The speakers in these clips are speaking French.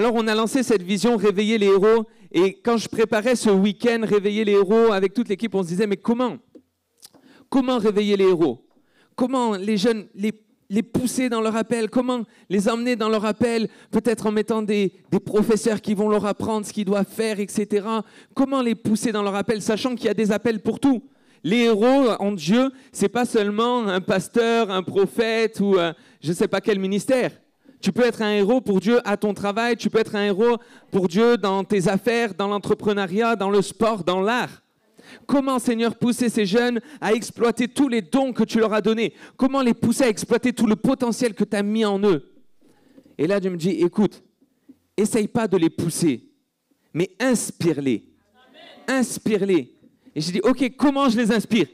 Alors, on a lancé cette vision Réveiller les héros. Et quand je préparais ce week-end Réveiller les héros avec toute l'équipe, on se disait, mais comment réveiller les héros? Comment les jeunes, les pousser dans leur appel? Comment les emmener dans leur appel? Peut-être en mettant des professeurs qui vont leur apprendre ce qu'ils doivent faire, etc. Comment les pousser dans leur appel, sachant qu'il y a des appels pour tout? Les héros en Dieu, ce n'est pas seulement un pasteur, un prophète ou je ne sais pas quel ministère. Tu peux être un héros pour Dieu à ton travail, tu peux être un héros pour Dieu dans tes affaires, dans l'entrepreneuriat, dans le sport, dans l'art. Comment, Seigneur, pousser ces jeunes à exploiter tous les dons que tu leur as donnés? Comment les pousser à exploiter tout le potentiel que tu as mis en eux? Et là, Dieu me dit, écoute, essaye pas de les pousser, mais inspire-les. Inspire-les. Et j'ai dit, OK, comment je les inspire?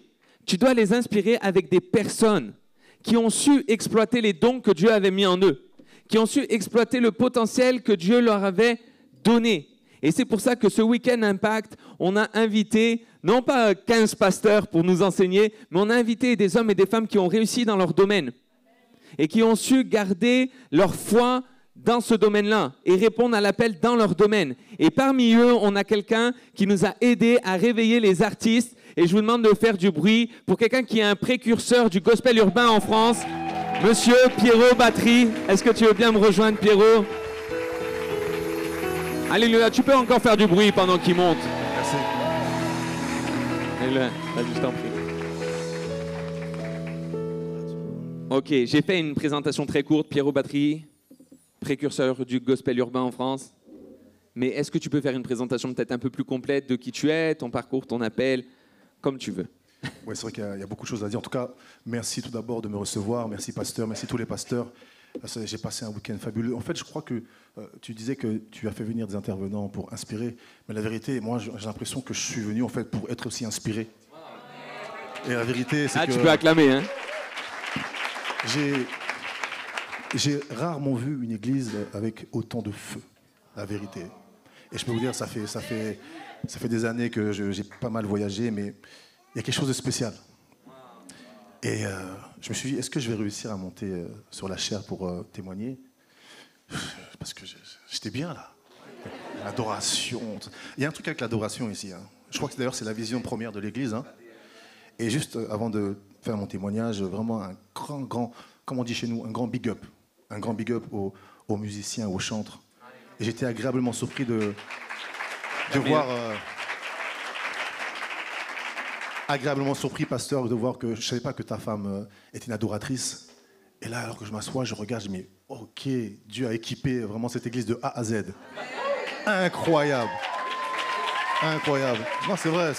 Tu dois les inspirer avec des personnes qui ont su exploiter les dons que Dieu avait mis en eux, qui ont su exploiter le potentiel que Dieu leur avait donné. Et c'est pour ça que ce week-end Impact, on a invité, non pas 15 pasteurs pour nous enseigner, mais on a invité des hommes et des femmes qui ont réussi dans leur domaine et qui ont su garder leur foi dans ce domaine-là et répondre à l'appel dans leur domaine. Et parmi eux, on a quelqu'un qui nous a aidés à réveiller les artistes. Et je vous demande de faire du bruit pour quelqu'un qui est un précurseur du gospel urbain en France, Monsieur Pierrot Battery. Est-ce que tu veux bien me rejoindre, Pierrot? Alléluia, tu peux encore faire du bruit pendant qu'il monte. Merci. Alléluia, vas-y, je t'en prie. Ok, j'ai fait une présentation très courte, Pierrot Battery, précurseur du gospel urbain en France. Mais est-ce que tu peux faire une présentation peut-être un peu plus complète de qui tu es, ton parcours, ton appel, comme tu veux? Oui, c'est vrai qu'il y a beaucoup de choses à dire. En tout cas, merci tout d'abord de me recevoir. Merci, pasteur. Merci tous les pasteurs. J'ai passé un week-end fabuleux. En fait, je crois que tu disais que tu as fait venir des intervenants pour inspirer. Mais la vérité, moi, j'ai l'impression que je suis venu en fait pour être aussi inspiré. Et la vérité, c'est que... tu peux acclamer, hein? J'ai rarement vu une église avec autant de feu, la vérité. Et je peux vous dire, ça fait des années que j'ai pas mal voyagé, mais il y a quelque chose de spécial. Et je me suis dit, est-ce que je vais réussir à monter sur la chaire pour témoigner? Parce que j'étais bien là. L'adoration. Il y a un truc avec l'adoration ici. Hein. Je crois que d'ailleurs c'est la vision première de l'église. Hein. Et juste avant de faire mon témoignage, vraiment un grand, comme on dit chez nous, un grand big up. Un grand big up aux musiciens, aux chantres. Et j'étais agréablement surpris de voir... agréablement surpris, pasteur, de voir que je ne savais pas que ta femme était une adoratrice. Et là, alors que je m'assois, je regarde, je me dis, OK, Dieu a équipé vraiment cette église de A à Z. Incroyable. Incroyable. Non, c'est vrai.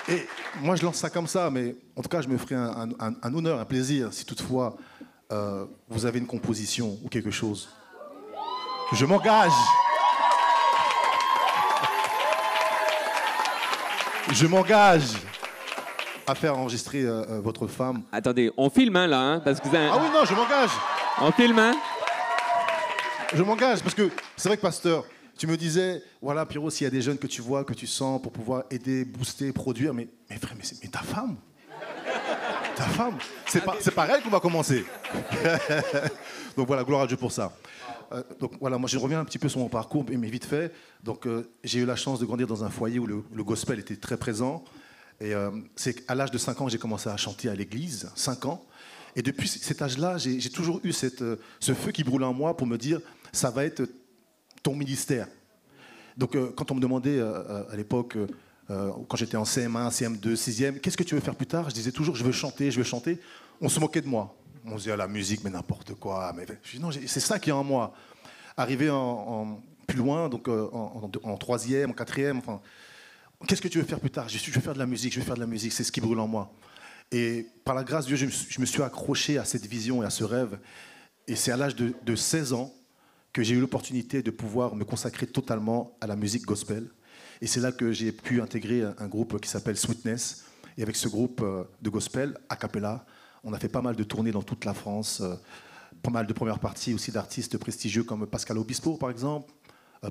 Et moi, je lance ça comme ça, mais en tout cas, je me ferai un honneur, un plaisir, si toutefois vous avez une composition ou quelque chose. Je m'engage. Je m'engage à faire enregistrer votre femme. Attendez, on filme hein, là, hein, parce que Ah oui, non, je m'engage. On filme, hein? Je m'engage, parce que c'est vrai que, pasteur, tu me disais, voilà, Pierrot, s'il y a des jeunes que tu vois, que tu sens, pour pouvoir aider, booster, produire, mais frère, mais ta femme? Ta femme? C'est pareil qu'on va commencer. Donc voilà, gloire à Dieu pour ça. Donc voilà, moi je reviens un petit peu sur mon parcours, mais vite fait. Donc j'ai eu la chance de grandir dans un foyer où le gospel était très présent. Et c'est à l'âge de 5 ans que j'ai commencé à chanter à l'église, 5 ans. Et depuis cet âge-là, j'ai toujours eu ce feu qui brûle en moi pour me dire, ça va être ton ministère. Donc quand on me demandait à l'époque, quand j'étais en CM1, CM2, 6e, qu'est-ce que tu veux faire plus tard? Je disais toujours, je veux chanter, je veux chanter. On se moquait de moi. On se disait, la musique, mais n'importe quoi. Mais je dis, non, c'est ça qui est en moi. Arrivé plus loin, donc en 3e, en 4e, enfin, qu'est-ce que tu veux faire plus tard? Je veux faire de la musique, je veux faire de la musique, c'est ce qui brûle en moi. Et par la grâce de Dieu, je me suis accroché à cette vision et à ce rêve. Et c'est à l'âge de 16 ans que j'ai eu l'opportunité de pouvoir me consacrer totalement à la musique gospel. Et c'est là que j'ai pu intégrer un groupe qui s'appelle Sweetness. Et avec ce groupe de gospel, a cappella, on a fait pas mal de tournées dans toute la France, pas mal de premières parties aussi d'artistes prestigieux comme Pascal Obispo, par exemple,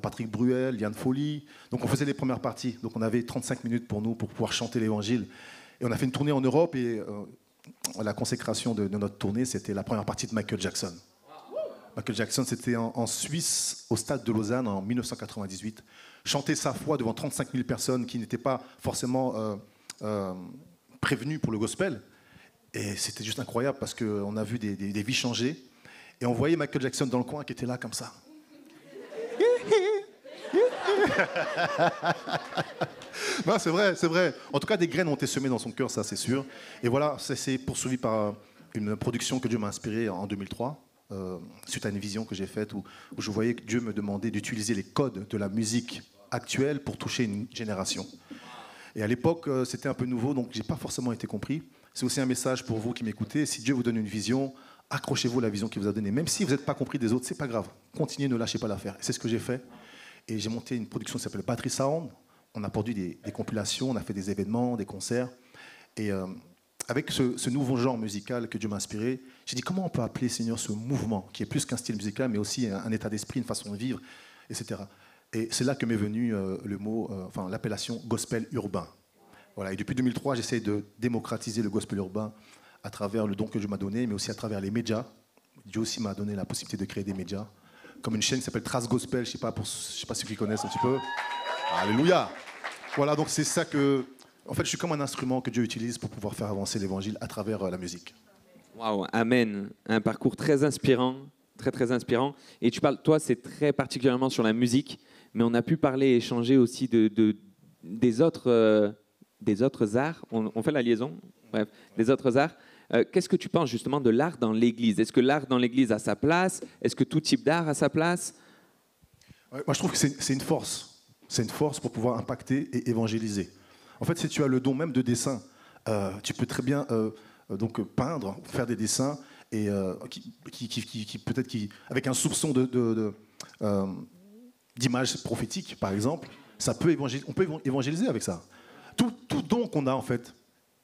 Patrick Bruel, Liane Folly. Donc on faisait les premières parties. Donc on avait 35 minutes pour nous pour pouvoir chanter l'évangile. Et on a fait une tournée en Europe et la consécration de notre tournée, c'était la première partie de Michael Jackson. Michael Jackson, c'était en Suisse, au stade de Lausanne, en 1998. Chanter sa foi devant 35 000 personnes qui n'étaient pas forcément prévenues pour le gospel. Et c'était juste incroyable parce qu'on a vu des vies changer. Et on voyait Michael Jackson dans le coin qui était là comme ça. Non, c'est vrai, c'est vrai. En tout cas, des graines ont été semées dans son cœur, ça c'est sûr. Et voilà, ça s'est poursuivi par une production que Dieu m'a inspirée en 2003, suite à une vision que j'ai faite où je voyais que Dieu me demandait d'utiliser les codes de la musique actuelle pour toucher une génération. Et à l'époque, c'était un peu nouveau, donc j'ai pas forcément été compris. C'est aussi un message pour vous qui m'écoutez. Si Dieu vous donne une vision, accrochez-vous à la vision qu'il vous a donnée. Même si vous n'êtes pas compris des autres, c'est pas grave. Continuez, ne lâchez pas l'affaire. C'est ce que j'ai fait. Et j'ai monté une production qui s'appelle Battery Sound. On a produit des compilations, on a fait des événements, des concerts. Et avec ce nouveau genre musical que Dieu m'a inspiré, j'ai dit comment on peut appeler, Seigneur, ce mouvement qui est plus qu'un style musical, mais aussi un état d'esprit, une façon de vivre, etc. Et c'est là que m'est venu le mot, l'appellation gospel urbain. Voilà. Et depuis 2003, j'essaie de démocratiser le gospel urbain à travers le don que Dieu m'a donné, mais aussi à travers les médias. Dieu aussi m'a donné la possibilité de créer des médias, comme une chaîne qui s'appelle Trace Gospel, je sais pas ceux qui connaissent un petit peu. Alléluia. Voilà, donc c'est ça que... En fait, je suis comme un instrument que Dieu utilise pour pouvoir faire avancer l'évangile à travers la musique. Waouh, amen. Un parcours très inspirant, très très inspirant. Et tu parles, toi, c'est très particulièrement sur la musique, mais on a pu parler et échanger aussi des autres arts. On fait la liaison. Bref, des autres arts. Qu'est-ce que tu penses justement de l'art dans l'Église? Est-ce que l'art dans l'Église a sa place? Est-ce que tout type d'art a sa place? Ouais, moi, je trouve que c'est une force. C'est une force pour pouvoir impacter et évangéliser. En fait, si tu as le don même de dessin, tu peux très bien donc peindre, faire des dessins et peut-être avec un soupçon d'image prophétique, par exemple, on peut évangéliser avec ça. Tout don qu'on a, en fait,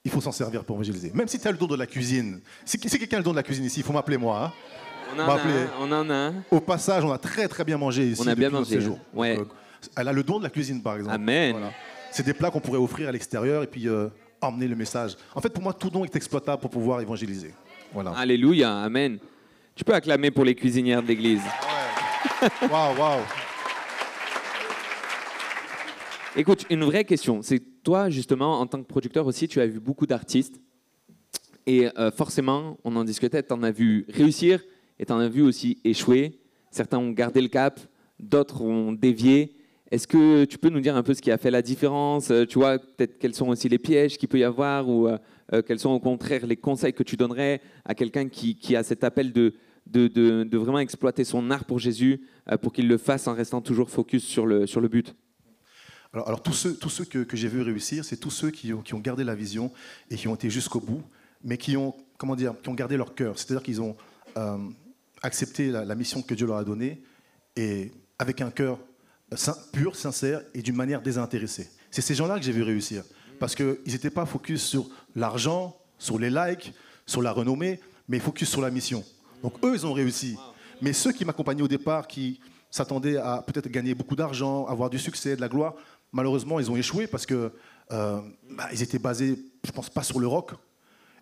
il faut s'en servir pour évangéliser. Même si tu as le don de la cuisine. Si quelqu'un a le don de la cuisine ici, il faut m'appeler moi. Hein. On en a un. Au passage, on a très très bien mangé ici. On a bien mangé. Ouais. Elle a le don de la cuisine, par exemple. Amen. Voilà. C'est des plats qu'on pourrait offrir à l'extérieur et puis emmener le message. En fait, pour moi, tout don est exploitable pour pouvoir évangéliser. Voilà. Alléluia, amen. Tu peux acclamer pour les cuisinières de l'église. Ouais. Waouh. Écoute, une vraie question. C'est toi, justement, en tant que producteur aussi, tu as vu beaucoup d'artistes. Et forcément, on en discutait, tu en as vu réussir et tu en as vu aussi échouer. Certains ont gardé le cap, d'autres ont dévié. Est-ce que tu peux nous dire un peu ce qui a fait la différence? Tu vois, peut-être quels sont aussi les pièges qu'il peut y avoir ou quels sont au contraire les conseils que tu donnerais à quelqu'un qui a cet appel de vraiment exploiter son art pour Jésus pour qu'il le fasse en restant toujours focus sur le but? Alors tous ceux que j'ai vus réussir, c'est tous ceux qui ont gardé la vision et qui ont été jusqu'au bout, mais qui ont gardé leur cœur. C'est-à-dire qu'ils ont accepté la mission que Dieu leur a donnée et avec un cœur pur, sincère et d'une manière désintéressée. C'est ces gens-là que j'ai vu réussir. Parce qu'ils n'étaient pas focus sur l'argent, sur les likes, sur la renommée, mais focus sur la mission. Donc eux, ils ont réussi. Mais ceux qui m'accompagnaient au départ, qui s'attendaient à peut-être gagner beaucoup d'argent, avoir du succès, de la gloire, malheureusement, ils ont échoué parce que ils étaient basés, je pense, pas sur le rock.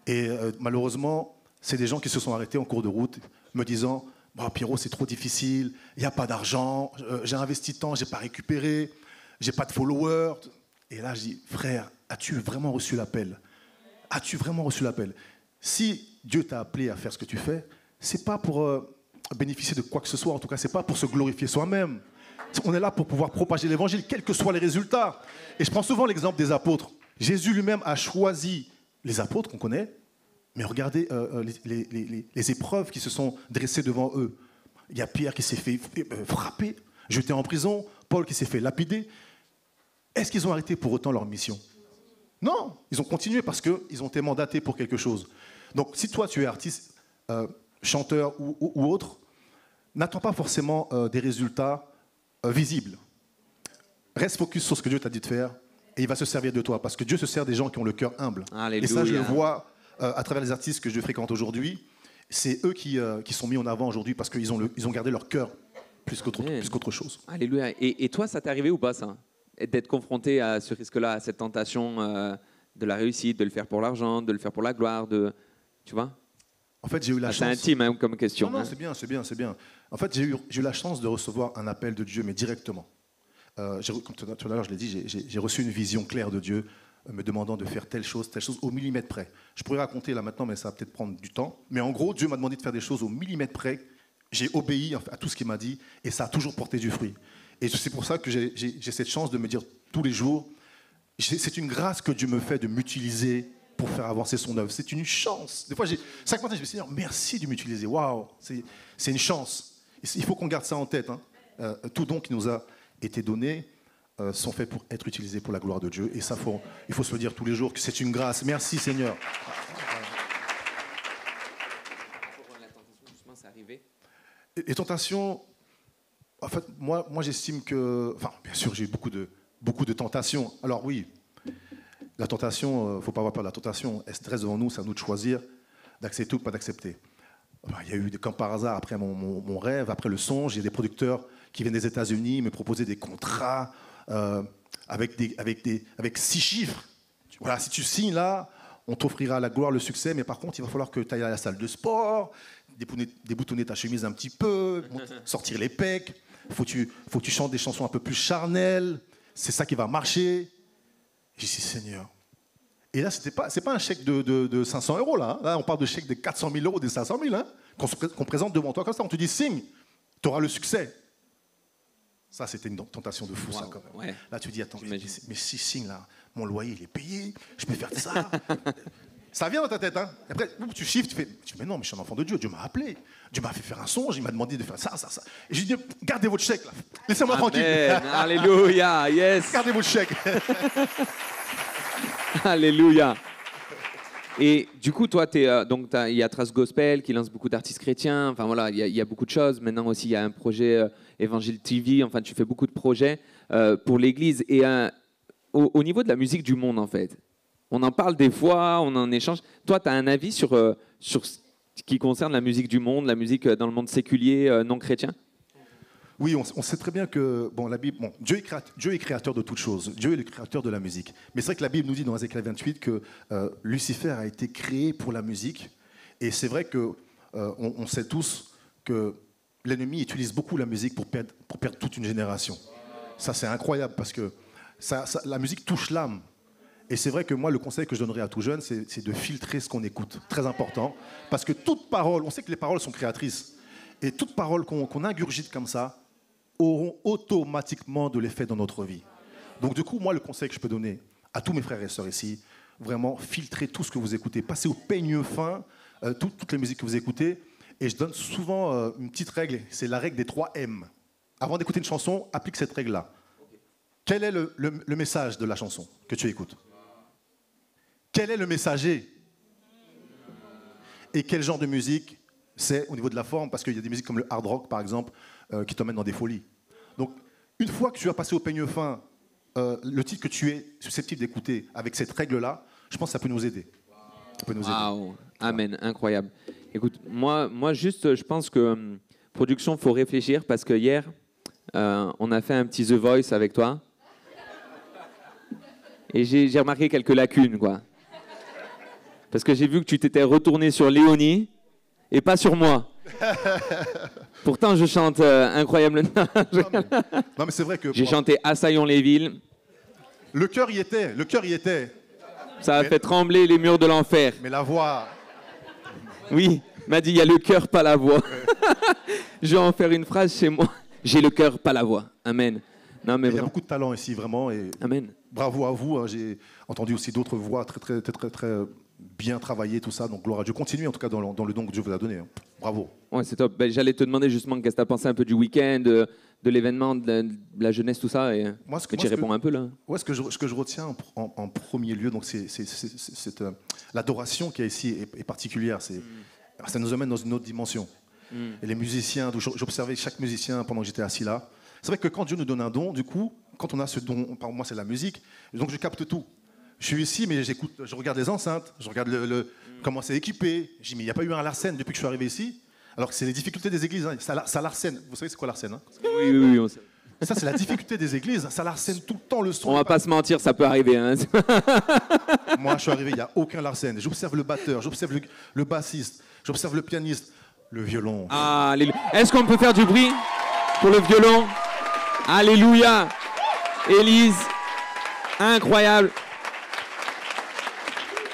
Et malheureusement, c'est des gens qui se sont arrêtés en cours de route, me disant Pierrot, c'est trop difficile, il n'y a pas d'argent, j'ai investi tant, je n'ai pas récupéré, j'ai pas de followers. Et là, je dis, frère, as-tu vraiment reçu l'appel? As-tu vraiment reçu l'appel? Si Dieu t'a appelé à faire ce que tu fais, c'est pas pour bénéficier de quoi que ce soit, en tout cas, c'est pas pour se glorifier soi-même. On est là pour pouvoir propager l'évangile, quels que soient les résultats. Et je prends souvent l'exemple des apôtres. Jésus lui-même a choisi les apôtres qu'on connaît, mais regardez les épreuves qui se sont dressées devant eux. Il y a Pierre qui s'est fait frapper, jeté en prison, Paul qui s'est fait lapider. Est-ce qu'ils ont arrêté pour autant leur mission? Non, ils ont continué parce qu'ils ont été mandatés pour quelque chose. Donc si toi tu es artiste, chanteur ou autre, n'attends pas forcément des résultats visibles. Reste focus sur ce que Dieu t'a dit de faire et il va se servir de toi parce que Dieu se sert des gens qui ont le cœur humble. Alléluia. Et ça, je le vois à travers les artistes que je fréquente aujourd'hui. C'est eux qui sont mis en avant aujourd'hui parce qu'ils ont gardé leur cœur plus qu'autre chose. Alléluia. Et toi, ça t'est arrivé ou pas, ça? D'être confronté à ce risque-là, à cette tentation de la réussite, de le faire pour l'argent, de le faire pour la gloire, tu vois? En fait, j'ai eu la C'est chance... intime hein, comme question. Non, non, hein. c'est bien, c'est bien, c'est bien. En fait, j'ai eu la chance de recevoir un appel de Dieu, mais directement. Comme tout à l'heure, je l'ai dit, j'ai reçu une vision claire de Dieu, me demandant de faire telle chose, au millimètre près. Je pourrais raconter là maintenant, mais ça va peut-être prendre du temps. Mais en gros, Dieu m'a demandé de faire des choses au millimètre près. J'ai obéi à tout ce qu'il m'a dit, et ça a toujours porté du fruit. Et c'est pour ça que j'ai cette chance de me dire tous les jours, c'est une grâce que Dieu me fait de m'utiliser pour faire avancer son œuvre. C'est une chance. Des fois, chaque matin, je me dis, Seigneur, merci de m'utiliser. Waouh, c'est une chance. Il faut qu'on garde ça en tête. Hein. Tout don qui nous a été donné sont faits pour être utilisés pour la gloire de Dieu. Et ça, il faut se le dire tous les jours que c'est une grâce. Merci, Seigneur. Les tentations, en fait, moi j'estime que... Enfin, bien sûr, j'ai eu beaucoup de tentations. Alors oui, la tentation, il ne faut pas avoir peur de la tentation. Elle stresse devant nous, c'est à nous de choisir, d'accepter ou pas d'accepter. Il y a eu, comme par hasard, après mon rêve, après le songe, il y a des producteurs qui viennent des États-Unis me proposer des contrats avec 6 chiffres. Voilà, si tu signes là, on t'offrira la gloire, le succès, mais par contre, il va falloir que tu ailles à la salle de sport, déboutonner ta chemise un petit peu, sortir les pecs, faut que tu chantes des chansons un peu plus charnelles, c'est ça qui va marcher. J'ai dit, Seigneur. Et là, c'est pas un chèque de 500 euros, là. Là, on parle de chèque de 400 000 euros, des 500 000, hein, qu'on présente devant toi comme ça. On te dit, signe, tu auras le succès. Ça, c'était une tentation de fou, wow, ça, quand même. Ouais. Là, tu dis, attends, mais si signe, là, mon loyer, il est payé, je peux faire ça. Ça vient dans ta tête, hein. Et après, tu chiffres, tu fais, mais non, mais je suis un enfant de Dieu, Dieu m'a appelé. Dieu m'a fait faire un songe, il m'a demandé de faire ça. Et j'ai dit, gardez votre chèque, là. Laissez-moi tranquille. Alléluia, yes. Gardez votre chèque. Alléluia. Et du coup, toi, il y a Trace Gospel qui lance beaucoup d'artistes chrétiens. Enfin voilà, il y a beaucoup de choses. Maintenant aussi, il y a un projet Évangile TV. Enfin, tu fais beaucoup de projets pour l'Église. Et au niveau de la musique du monde, en fait, on en parle des fois, on en échange. Toi, tu as un avis sur ce qui concerne la musique du monde, la musique dans le monde séculier, non chrétien ? Oui, on sait très bien que la Bible, Dieu est créateur de toutes choses. Dieu est le créateur de la musique. Mais c'est vrai que la Bible nous dit dans Ézéchiel 28 que Lucifer a été créé pour la musique. Et c'est vrai que on sait tous que l'ennemi utilise beaucoup la musique pour perdre toute une génération. Ça, c'est incroyable parce que la musique touche l'âme. Et c'est vrai que moi, le conseil que je donnerais à tout jeune, c'est de filtrer ce qu'on écoute. Très important. Parce que toute parole, on sait que les paroles sont créatrices. Et toute parole qu'on ingurgite comme ça, auront automatiquement de l'effet dans notre vie. Donc du coup, moi, le conseil que je peux donner à tous mes frères et sœurs ici, vraiment, filtrez tout ce que vous écoutez. Passez au peigne fin toutes les musiques que vous écoutez. Et je donne souvent une petite règle, c'est la règle des 3 M. Avant d'écouter une chanson, applique cette règle-là. Quel est le message de la chanson que tu écoutes ? Quel est le messager ? Et quel genre de musique c'est au niveau de la forme ? Parce qu'il y a des musiques comme le hard rock, par exemple, qui t'emmènent dans des folies. Donc, une fois que tu as passé au peigne fin le titre que tu es susceptible d'écouter avec cette règle-là, je pense que ça peut nous aider. Ça peut nous aider. Amen, incroyable. Écoute, moi juste, je pense que production, faut réfléchir parce que hier, on a fait un petit The Voice avec toi. Et j'ai remarqué quelques lacunes, quoi. Parce que j'ai vu que tu t'étais retourné sur Léonie et pas sur moi. Pourtant, je chante incroyable. Non, mais c'est vrai que... J'ai chanté Assaillons les villes. Le cœur y était. Ça a fait trembler les murs de l'enfer. Mais la voix... Oui, m'a dit, il y a le cœur, pas la voix. Je vais en faire une phrase chez moi. J'ai le cœur, pas la voix. Amen. Non, mais il y a beaucoup de talent ici, vraiment. Et amen. Bravo à vous. Hein, j'ai entendu aussi d'autres voix très bien travaillées, tout ça. Donc, gloire à Dieu. Continuez, en tout cas, dans le don que Dieu vous a donné. Hein. Bravo. Ouais, c'est top. J'allais te demander justement qu'est-ce que tu as pensé un peu du week-end, de l'événement, de la jeunesse, tout ça. Et tu réponds un peu, là. Ouais, ce que je retiens en premier lieu, donc c'est l'adoration qui est ici est particulière. Ça nous amène dans une autre dimension. Et les musiciens, j'observais chaque musicien pendant que j'étais assis là. C'est vrai que quand Dieu nous donne un don, du coup, quand on a ce don, par moi c'est la musique, donc je capte tout. Je suis ici, mais je regarde les enceintes, je regarde comment c'est équipé. Je dis, mais il n'y a pas eu un Larsen depuis que je suis arrivé ici. Alors que c'est les difficultés des églises. Hein. Ça Larsen. Vous savez c'est quoi Larsen, hein? Oui, on sait. Ça, c'est la difficulté des églises. Ça Larsen tout le temps, le son. On va pas se mentir, ça peut arriver. Hein. Moi, je suis arrivé, il n'y a aucun Larsen. J'observe le batteur, j'observe le bassiste. J'observe le pianiste, le violon. Alléluia. Est-ce qu'on peut faire du bruit pour le violon? Alléluia. Élise, incroyable.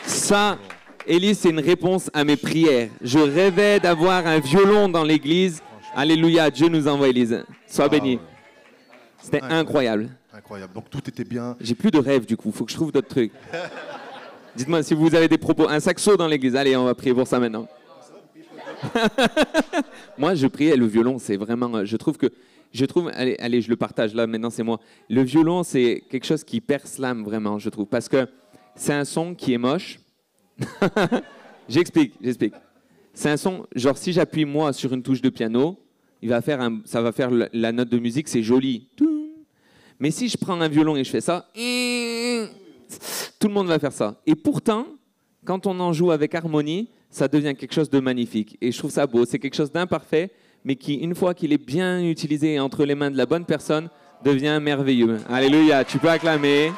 Ça, Élise, c'est une réponse à mes prières. Je rêvais d'avoir un violon dans l'église. Alléluia, Dieu nous envoie, Élise. Sois béni. Ouais. C'était incroyable. Incroyable. Donc tout était bien. J'ai plus de rêve du coup, faut que je trouve d'autres trucs. Dites-moi si vous avez des propos. Un saxo dans l'église. Allez, on va prier pour ça maintenant. Moi, je priais le violon, c'est vraiment. Je trouve, allez, je le partage là. Maintenant, c'est moi. Le violon, c'est quelque chose qui perce l'âme vraiment, je trouve, parce que c'est un son qui est moche. J'explique. C'est un son. Genre, si j'appuie moi sur une touche de piano, ça va faire la note de musique, c'est joli. Mais si je prends un violon et je fais ça, tout le monde va faire ça. Et pourtant, quand on en joue avec harmonie, ça devient quelque chose de magnifique. Et je trouve ça beau. C'est quelque chose d'imparfait, mais qui, une fois qu'il est bien utilisé entre les mains de la bonne personne, devient merveilleux. Alléluia. Tu peux acclamer.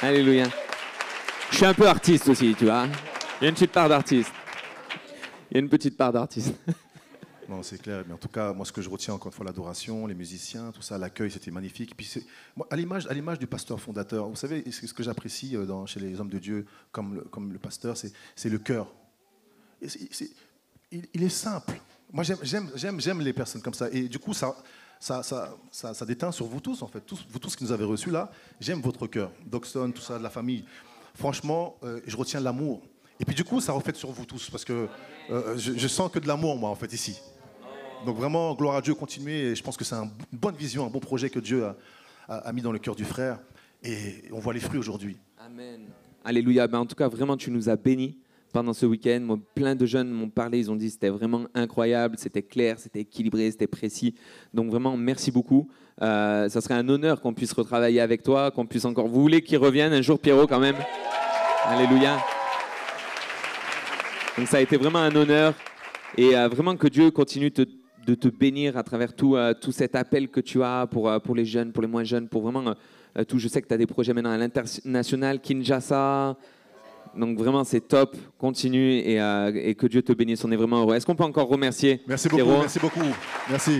Alléluia. Je suis un peu artiste aussi, tu vois. Il y a une petite part d'artiste. Non, c'est clair. Mais en tout cas, moi, ce que je retiens encore une fois, l'adoration, les musiciens, tout ça, l'accueil, c'était magnifique. Et puis, moi, à l'image du pasteur fondateur, vous savez, ce que j'apprécie chez les hommes de Dieu, comme le pasteur, c'est le cœur. Il est simple. Moi, j'aime les personnes comme ça. Et du coup, ça déteint sur vous tous, en fait. Vous tous qui nous avez reçus là, j'aime votre cœur. Doxon, tout ça, de la famille. Franchement, je retiens l'amour. Et puis du coup, ça reflète sur vous tous, parce que je sens que de l'amour, moi, en fait, ici. Donc vraiment, gloire à Dieu, continuez. Et je pense que c'est une bonne vision, un bon projet que Dieu a mis dans le cœur du frère. Et on voit les fruits aujourd'hui. Amen. Alléluia. Ben, en tout cas, vraiment, tu nous as bénis pendant ce week-end. Moi, plein de jeunes m'ont parlé, ils ont dit que c'était vraiment incroyable, c'était clair, c'était équilibré, c'était précis. Donc vraiment, merci beaucoup. Ça serait un honneur qu'on puisse retravailler avec toi, qu'on puisse encore... Vous voulez qu'il revienne un jour, Pierrot, quand même? Alléluia. Donc ça a été vraiment un honneur. Et vraiment que Dieu continue de te bénir à travers tout cet appel que tu as pour les jeunes, pour les moins jeunes, pour vraiment tout. Je sais que tu as des projets maintenant à l'international, Kinshasa. Donc vraiment, c'est top. Continue et que Dieu te bénisse. On est vraiment heureux. Est-ce qu'on peut encore remercier Merci Pierrot? beaucoup, merci beaucoup. Merci.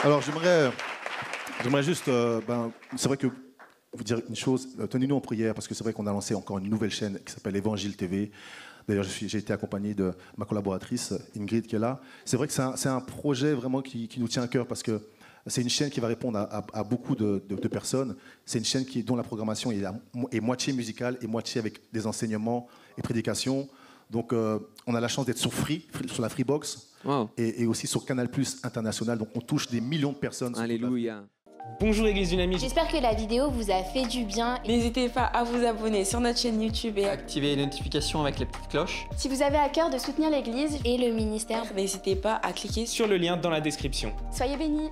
Alors, j'aimerais juste... c'est vrai que vous dire une chose. Tenez-nous en prière, parce que c'est vrai qu'on a lancé encore une nouvelle chaîne qui s'appelle Évangile TV. D'ailleurs, j'ai été accompagné de ma collaboratrice, Ingrid, qui est là. C'est vrai que c'est un projet vraiment qui nous tient à cœur, parce que c'est une chaîne qui va répondre à beaucoup de personnes. C'est une chaîne dont la programmation est moitié musicale et moitié avec des enseignements et prédications. Donc, on a la chance d'être sur la Freebox, wow. et aussi sur Canal+ International. Donc, on touche des millions de personnes. Alléluia. Bonjour Église Dynamique. J'espère que la vidéo vous a fait du bien. N'hésitez pas à vous abonner sur notre chaîne YouTube et activer les notifications avec les petites cloches. Si vous avez à cœur de soutenir l'Église et le ministère, n'hésitez pas à cliquer sur le lien dans la description. Soyez bénis.